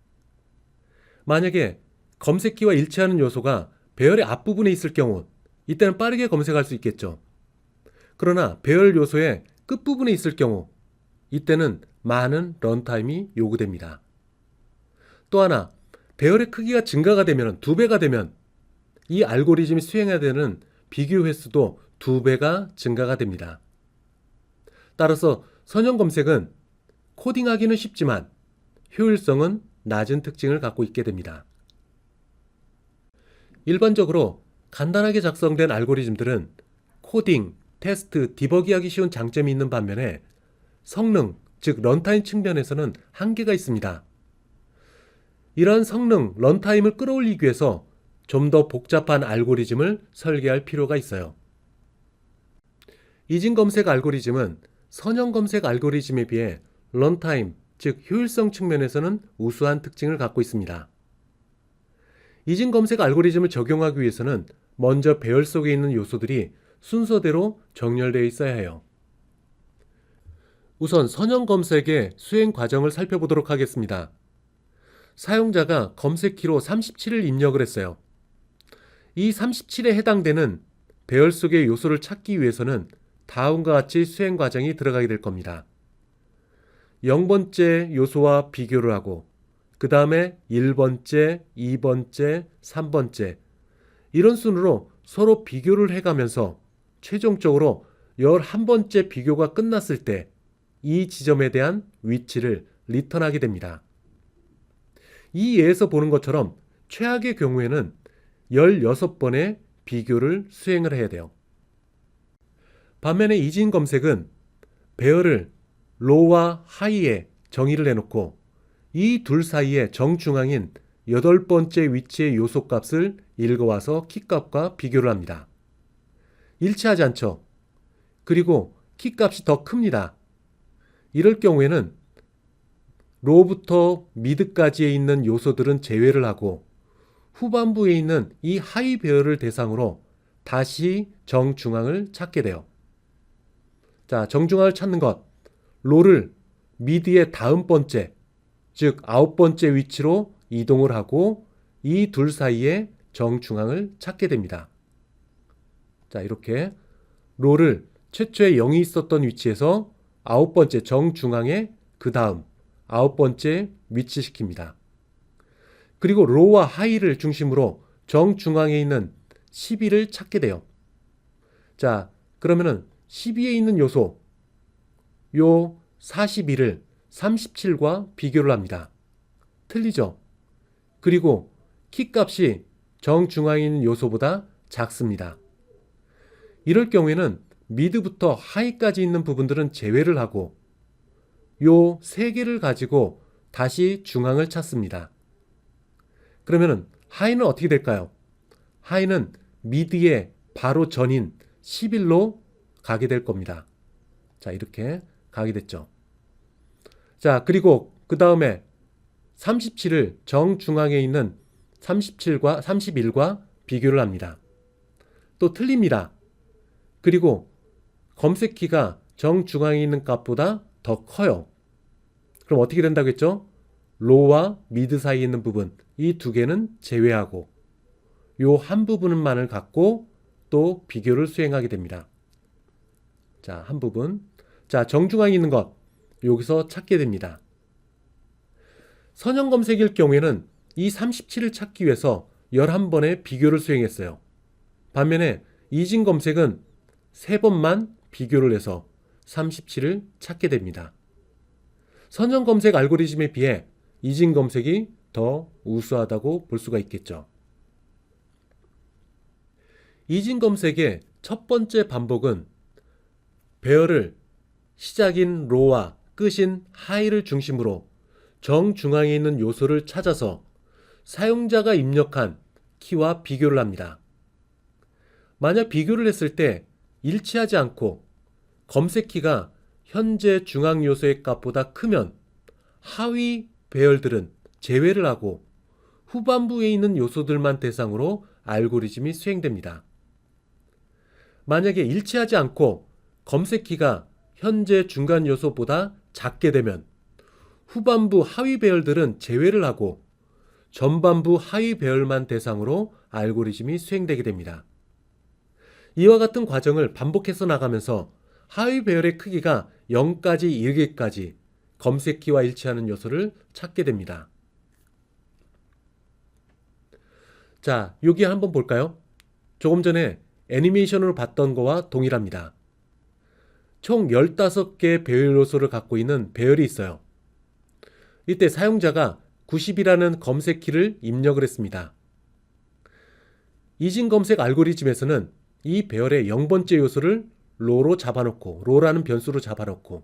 만약에 검색 키와 일치하는 요소가 배열의 앞부분에 있을 경우 이때는 빠르게 검색할 수 있겠죠. 그러나 배열 요소의 끝부분에 있을 경우 이때는 많은 런타임이 요구됩니다. 또 하나, 배열의 크기가 증가가 되면 2배가 되면 이 알고리즘이 수행해야 되는 비교 횟수도 2배가 증가가 됩니다. 따라서 선형 검색은 코딩하기는 쉽지만 효율성은 낮은 특징을 갖고 있게 됩니다. 일반적으로 간단하게 작성된 알고리즘들은 코딩, 테스트, 디버기하기 쉬운 장점이 있는 반면에 성능, 즉 런타임 측면에서는 한계가 있습니다. 이러한 성능, 런타임을 끌어올리기 위해서 좀 더 복잡한 알고리즘을 설계할 필요가 있어요. 이진 검색 알고리즘은 선형 검색 알고리즘에 비해 런타임, 즉 효율성 측면에서는 우수한 특징을 갖고 있습니다. 이진 검색 알고리즘을 적용하기 위해서는 먼저 배열 속에 있는 요소들이 순서대로 정렬되어 있어야 해요. 우선 선형 검색의 수행 과정을 살펴보도록 하겠습니다. 사용자가 검색키로 37을 입력을 했어요. 이 37에 해당되는 배열 속의 요소를 찾기 위해서는 다음과 같이 수행 과정이 들어가게 될 겁니다. 0번째 요소와 비교를 하고 그 다음에 1번째, 2번째, 3번째 이런 순으로 서로 비교를 해가면서 최종적으로 11번째 비교가 끝났을 때 이 지점에 대한 위치를 리턴하게 됩니다. 이 예에서 보는 것처럼 최악의 경우에는 16번의 비교를 수행을 해야 돼요. 반면에 이진 검색은 배열을 로우와 하이에 정의를 해놓고 이 둘 사이에 정중앙인 8번째 위치의 요소 값을 읽어와서 키값과 비교를 합니다. 일치하지 않죠. 그리고 키값이 더 큽니다. 이럴 경우에는 로부터 미드까지에 있는 요소들은 제외를 하고 후반부에 있는 이 하이 배열을 대상으로 다시 정중앙을 찾게 돼요. 자, 정중앙을 찾는 것, 로를 미드의 다음 번째, 즉 9번째 위치로 이동을 하고 이 둘 사이에 정중앙을 찾게 됩니다. 자, 이렇게 로를 최초에 0이 있었던 위치에서 9번째 정중앙에 그 다음 9번째 위치시킵니다. 그리고 로우와 하이를 중심으로 정중앙에 있는 12를 찾게 돼요. 자, 그러면은 12에 있는 요소, 요 42를 37과 비교를 합니다. 틀리죠? 그리고 키값이 정중앙에 있는 요소보다 작습니다. 이럴 경우에는 미드부터 하이까지 있는 부분들은 제외를 하고 요 세 개를 가지고 다시 중앙을 찾습니다. 그러면은 하이는 어떻게 될까요? 하이는 미드의 바로 전인 11로 가게 될 겁니다. 자, 이렇게 가게 됐죠. 자, 그리고 그 다음에 37을 정중앙에 있는 37과 31과 비교를 합니다. 또 틀립니다. 그리고 검색키가 정중앙에 있는 값보다 더 커요. 그럼 어떻게 된다고 했죠? 로우와 미드 사이에 있는 부분, 이 두 개는 제외하고 요 한 부분만을 갖고 또 비교를 수행하게 됩니다. 자, 한 부분. 자, 정중앙에 있는 것 여기서 찾게 됩니다. 선형 검색일 경우에는 이 37을 찾기 위해서 11번의 비교를 수행했어요. 반면에 이진 검색은 3번만 비교를 해서 37을 찾게 됩니다. 선형 검색 알고리즘에 비해 이진 검색이 더 우수하다고 볼 수가 있겠죠. 이진 검색의 첫 번째 반복은 배열을 시작인 로와 끝인 하이를 중심으로 정중앙에 있는 요소를 찾아서 사용자가 입력한 키와 비교를 합니다. 만약 비교를 했을 때 일치하지 않고 검색 키가 현재 중앙 요소의 값보다 크면 하위 배열들은 제외를 하고 후반부에 있는 요소들만 대상으로 알고리즘이 수행됩니다. 만약에 일치하지 않고 검색 키가 현재 중간 요소보다 작게 되면 후반부 하위 배열들은 제외를 하고 전반부 하위 배열만 대상으로 알고리즘이 수행되게 됩니다. 이와 같은 과정을 반복해서 나가면서 하위 배열의 크기가 0까지 이르기까지 검색키와 일치하는 요소를 찾게 됩니다. 자, 여기 한번 볼까요? 조금 전에 애니메이션으로 봤던 거와 동일합니다. 총 15개 배열 요소를 갖고 있는 배열이 있어요. 이때 사용자가 90이라는 검색키를 입력을 했습니다. 이진 검색 알고리즘에서는 이 배열의 0번째 요소를 로로 잡아놓고, 로라는 변수로 잡아놓고,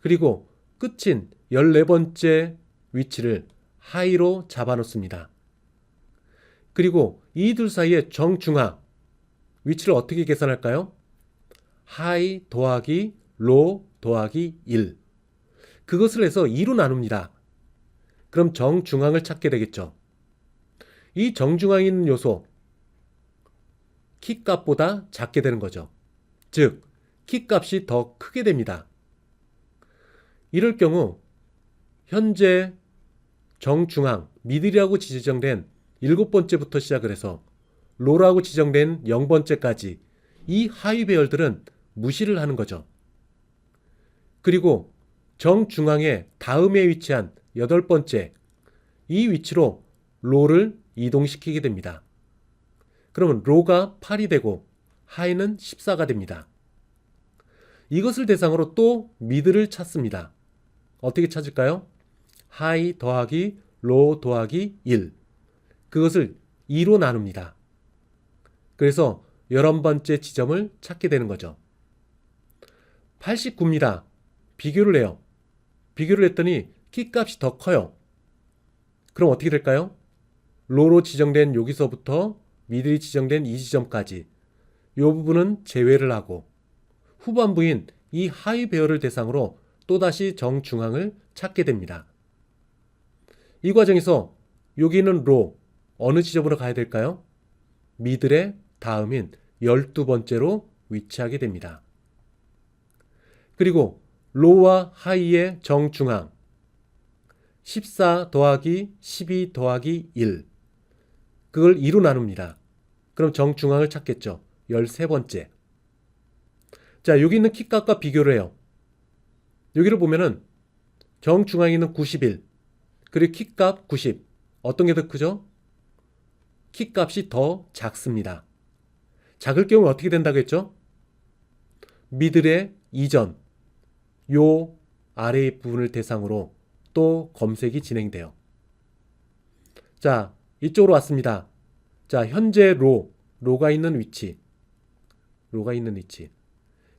그리고 끝인 14번째 위치를 하이로 잡아놓습니다. 그리고 이 둘 사이의 정중앙 위치를 어떻게 계산할까요? 하이 더하기 로 더하기 1. 그것을 해서 2로 나눕니다. 그럼 정중앙을 찾게 되겠죠. 이 정중앙에 있는 요소 키값보다 작게 되는 거죠. 즉 키값이 더 크게 됩니다. 이럴 경우 현재 정중앙 미들이라고 지정된 7번째부터 시작을 해서 로라고 지정된 0번째까지 이 하위 배열들은 무시를 하는 거죠. 그리고 정중앙의 다음에 위치한 8번째 이 위치로 로를 이동시키게 됩니다. 그러면 로가 8이 되고 하이는 14가 됩니다. 이것을 대상으로 또 미드를 찾습니다. 어떻게 찾을까요? 하이 더하기 로 더하기 1. 그것을 2로 나눕니다. 그래서 11번째 지점을 찾게 되는 거죠. 89입니다. 비교를 해요. 비교를 했더니 키값이 더 커요. 그럼 어떻게 될까요? 로로 지정된 여기서부터 미들이 지정된 이 지점까지 이 부분은 제외를 하고 후반부인 이 하위 배열을 대상으로 또다시 정중앙을 찾게 됩니다. 이 과정에서 여기는 로 어느 지점으로 가야 될까요? 미들의 다음인 12번째로 위치하게 됩니다. 그리고 로와 하이의 정중앙 14 더하기 12 더하기 1 그걸 2로 나눕니다. 그럼 정중앙을 찾겠죠. 13번째. 자, 여기 있는 키값과 비교를 해요. 여기를 보면은 정중앙에 있는 91 그리고 키값 90 어떤 게 더 크죠? 키 값이 더 작습니다. 작을 경우 어떻게 된다고 했죠? 미들의 이전, 요 아래 부분을 대상으로 또 검색이 진행돼요. 자, 이쪽으로 왔습니다. 자, 현재 로가 있는 위치.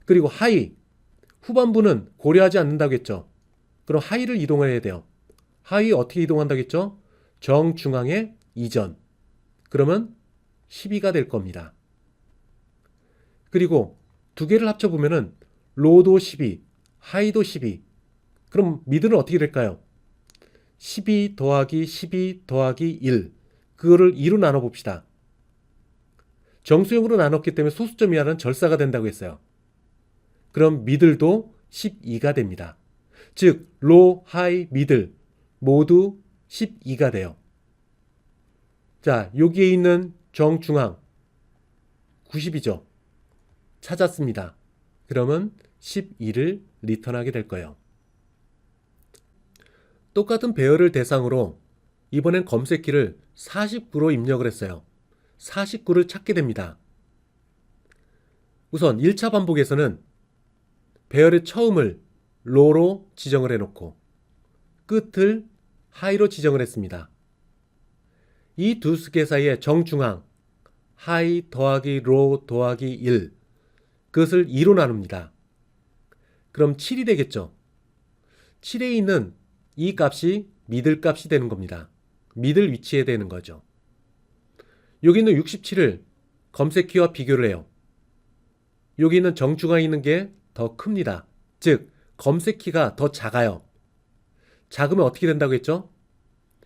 그리고 하이, 후반부는 고려하지 않는다고 했죠. 그럼 하이를 이동해야 돼요. 하이 어떻게 이동한다고 했죠? 정중앙의 이전. 그러면 12가 될 겁니다. 그리고 두 개를 합쳐보면은 로도 12, 하이도 12. 그럼 미드는 어떻게 될까요? 12 더하기 12 더하기 1. 그거를 2로 나눠봅시다. 정수형으로 나눴기 때문에 소수점 이하는 절사가 된다고 했어요. 그럼 미들도 12가 됩니다. 즉, 로, 하이, 미들 모두 12가 돼요. 자, 여기에 있는 정중앙 90이죠. 찾았습니다. 그러면 12를 리턴하게 될 거예요. 똑같은 배열을 대상으로 이번엔 검색키를 49로 입력을 했어요. 49를 찾게 됩니다. 우선 1차 반복에서는 배열의 처음을 로로 지정을 해놓고 끝을 하이로 지정을 했습니다. 이 두 숫개 사이의 정중앙 하이 더하기 로 더하기 1 그것을 2로 나눕니다. 그럼 7이 되겠죠. 7에 있는 이 값이 미들 값이 되는 겁니다. 미들 위치에 되는 거죠. 여기 있는 67을 검색키와 비교를 해요. 여기 있는 정중앙에 있는 게 더 큽니다. 즉 검색키가 더 작아요. 작으면 어떻게 된다고 했죠?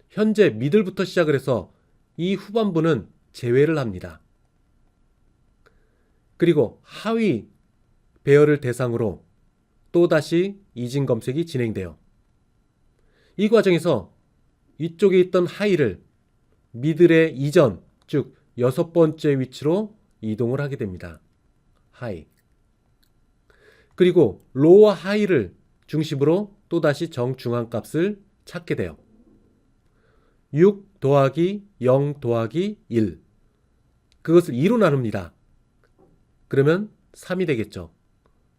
현재 미들부터 시작을 해서 이 후반부는 제외를 합니다. 그리고 하위 배열을 대상으로 또다시 이진 검색이 진행돼요. 이 과정에서 이쪽에 있던 하이를 미들의 이전, 즉 6번째 위치로 이동을 하게 됩니다. 하이. 그리고 로와 하이를 중심으로 또다시 정중앙 값을 찾게 돼요. 6 더하기 0 더하기 1. 그것을 2로 나눕니다. 그러면 3이 되겠죠.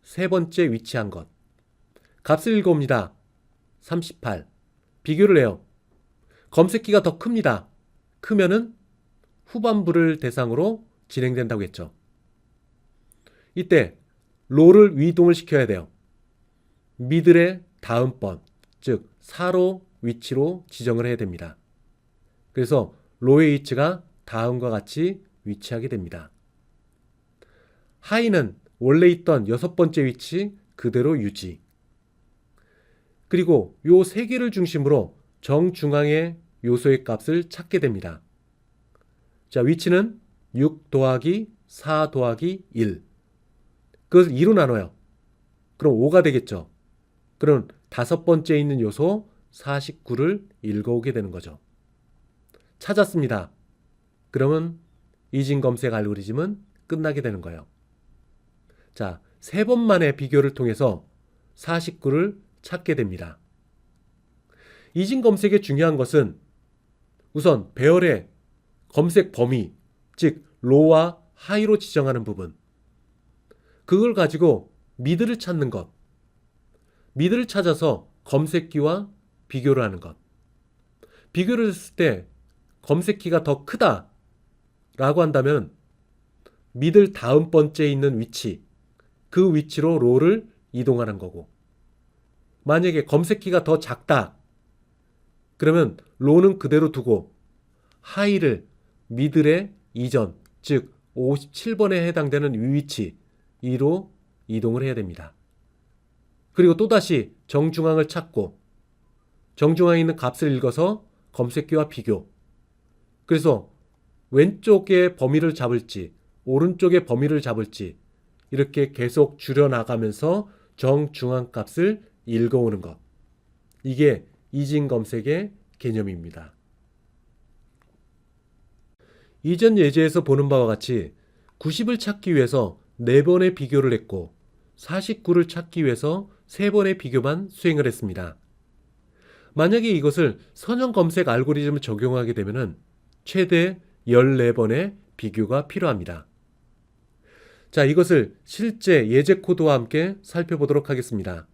세 번째 위치한 것. 값을 읽어옵니다. 38. 비교를 해요. 검색키가 더 큽니다. 크면은 후반부를 대상으로 진행된다고 했죠. 이때 로를 위동을 시켜야 돼요. 미들의 다음 번, 즉 4로 위치로 지정을 해야 됩니다. 그래서 로의 위치가 다음과 같이 위치하게 됩니다. 하이는 원래 있던 6번째 위치 그대로 유지. 그리고 요 세 개를 중심으로 정중앙의 요소의 값을 찾게 됩니다. 자, 위치는 6 더하기 4 더하기 1. 그것을 2로 나눠요. 그럼 5가 되겠죠. 그럼 다섯 번째 있는 요소 49를 읽어오게 되는 거죠. 찾았습니다. 그러면 이진 검색 알고리즘은 끝나게 되는 거예요. 자, 세 번만의 비교를 통해서 49를 찾게 됩니다. 이진 검색의 중요한 것은 우선 배열의 검색 범위, 즉 로와 하이로 지정하는 부분, 그걸 가지고 미드를 찾는 것, 미드를 찾아서 검색키와 비교를 하는 것. 비교를 했을 때 검색키가 더 크다라고 한다면 미들 다음 번째에 있는 위치, 그 위치로 로를 이동하는 거고, 만약에 검색키가 더 작다 그러면 로는 그대로 두고 하이를 미들의 이전, 즉 57번에 해당되는 위치 2로 이동을 해야 됩니다. 그리고 또다시 정중앙을 찾고 정중앙에 있는 값을 읽어서 검색키와 비교. 그래서 왼쪽의 범위를 잡을지 오른쪽의 범위를 잡을지 이렇게 계속 줄여나가면서 정중앙 값을 읽어오는 것. 이게 이진 검색의 개념입니다. 이전 예제에서 보는 바와 같이 90을 찾기 위해서 4번의 비교를 했고 49를 찾기 위해서 3번의 비교만 수행을 했습니다. 만약에 이것을 선형 검색 알고리즘을 적용하게 되면 최대 14번의 비교가 필요합니다. 자, 이것을 실제 예제 코드와 함께 살펴보도록 하겠습니다.